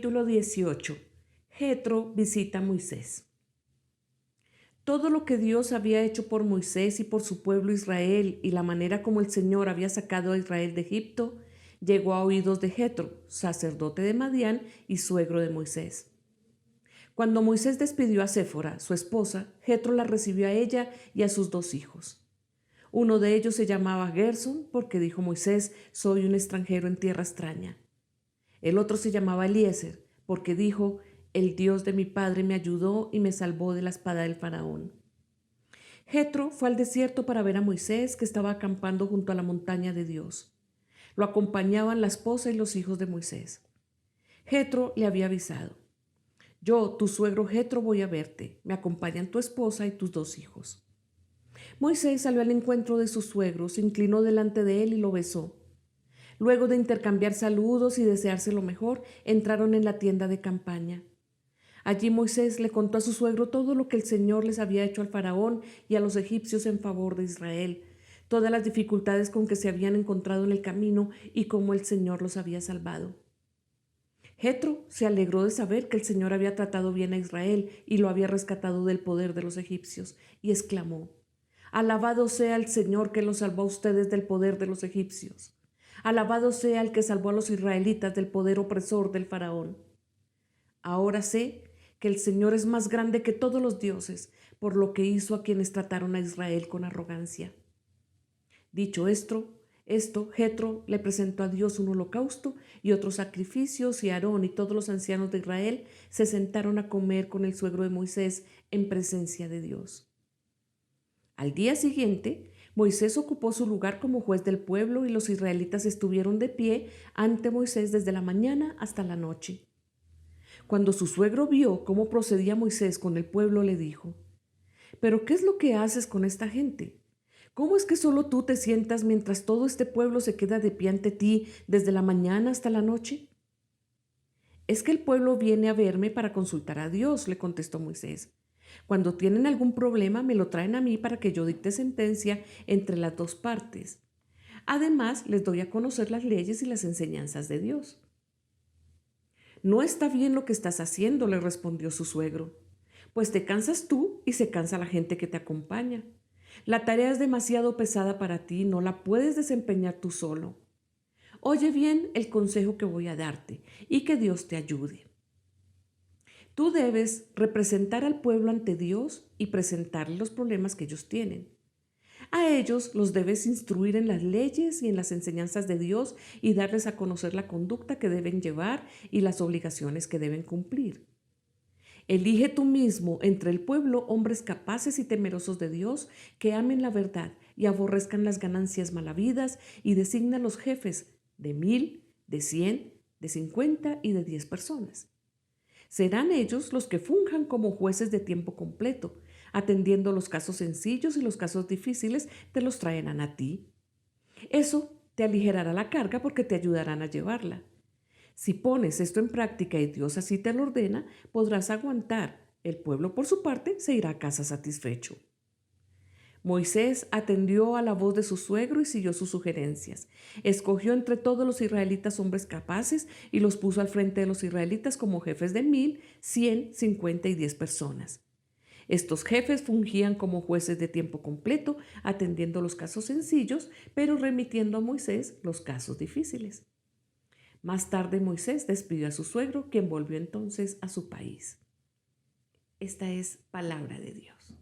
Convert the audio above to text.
Capítulo 18. Jetro visita a Moisés. Todo lo que Dios había hecho por Moisés y por su pueblo Israel y la manera como el Señor había sacado a Israel de Egipto, llegó a oídos de Jetro, sacerdote de Madián y suegro de Moisés. Cuando Moisés despidió a Séfora, su esposa, Jetro la recibió a ella y a sus 2 hijos. Uno de ellos se llamaba Gersón, porque dijo Moisés: soy un extranjero en tierra extraña. El otro se llamaba Eliezer, porque dijo: el Dios de mi padre me ayudó y me salvó de la espada del faraón. Jetro fue al desierto para ver a Moisés, que estaba acampando junto a la montaña de Dios. Lo acompañaban la esposa y los hijos de Moisés. Jetro le había avisado: yo, tu suegro Jetro, voy a verte. Me acompañan tu esposa y tus 2 hijos. Moisés salió al encuentro de su suegro, se inclinó delante de él y lo besó. Luego de intercambiar saludos y desearse lo mejor, entraron en la tienda de campaña. Allí Moisés le contó a su suegro todo lo que el Señor les había hecho al faraón y a los egipcios en favor de Israel, todas las dificultades con que se habían encontrado en el camino y cómo el Señor los había salvado. Jetro se alegró de saber que el Señor había tratado bien a Israel y lo había rescatado del poder de los egipcios, y exclamó: alabado sea el Señor que los salvó a ustedes del poder de los egipcios. Alabado sea el que salvó a los israelitas del poder opresor del faraón. Ahora sé que el Señor es más grande que todos los dioses, por lo que hizo a quienes trataron a Israel con arrogancia. Dicho esto, Jetro le presentó a Dios un holocausto y otros sacrificios, y Aarón y todos los ancianos de Israel se sentaron a comer con el suegro de Moisés en presencia de Dios. Al día siguiente, Moisés ocupó su lugar como juez del pueblo y los israelitas estuvieron de pie ante Moisés desde la mañana hasta la noche. Cuando su suegro vio cómo procedía Moisés con el pueblo, le dijo: ¿pero qué es lo que haces con esta gente? ¿Cómo es que solo tú te sientas mientras todo este pueblo se queda de pie ante ti desde la mañana hasta la noche? Es que el pueblo viene a verme para consultar a Dios, le contestó Moisés. Cuando tienen algún problema me lo traen a mí para que yo dicte sentencia entre las 2 partes. Además, les doy a conocer las leyes y las enseñanzas de Dios. No está bien lo que estás haciendo, le respondió su suegro, pues te cansas tú y se cansa la gente que te acompaña. La tarea es demasiado pesada para ti, no la puedes desempeñar tú solo. Oye bien el consejo que voy a darte y que Dios te ayude. Tú debes representar al pueblo ante Dios y presentarle los problemas que ellos tienen. A ellos los debes instruir en las leyes y en las enseñanzas de Dios y darles a conocer la conducta que deben llevar y las obligaciones que deben cumplir. Elige tú mismo entre el pueblo hombres capaces y temerosos de Dios, que amen la verdad y aborrezcan las ganancias malavidas, y designa los jefes de 1000, de 100, de 50 y de 10 personas. Serán ellos los que funjan como jueces de tiempo completo, atendiendo los casos sencillos, y los casos difíciles te los traerán a ti. Eso te aligerará la carga porque te ayudarán a llevarla. Si pones esto en práctica y Dios así te lo ordena, podrás aguantar. El pueblo, por su parte, se irá a casa satisfecho. Moisés atendió a la voz de su suegro y siguió sus sugerencias. Escogió entre todos los israelitas hombres capaces y los puso al frente de los israelitas como jefes de 1000, 100, 50 y 10 personas. Estos jefes fungían como jueces de tiempo completo, atendiendo los casos sencillos, pero remitiendo a Moisés los casos difíciles. Más tarde Moisés despidió a su suegro, quien volvió entonces a su país. Esta es palabra de Dios.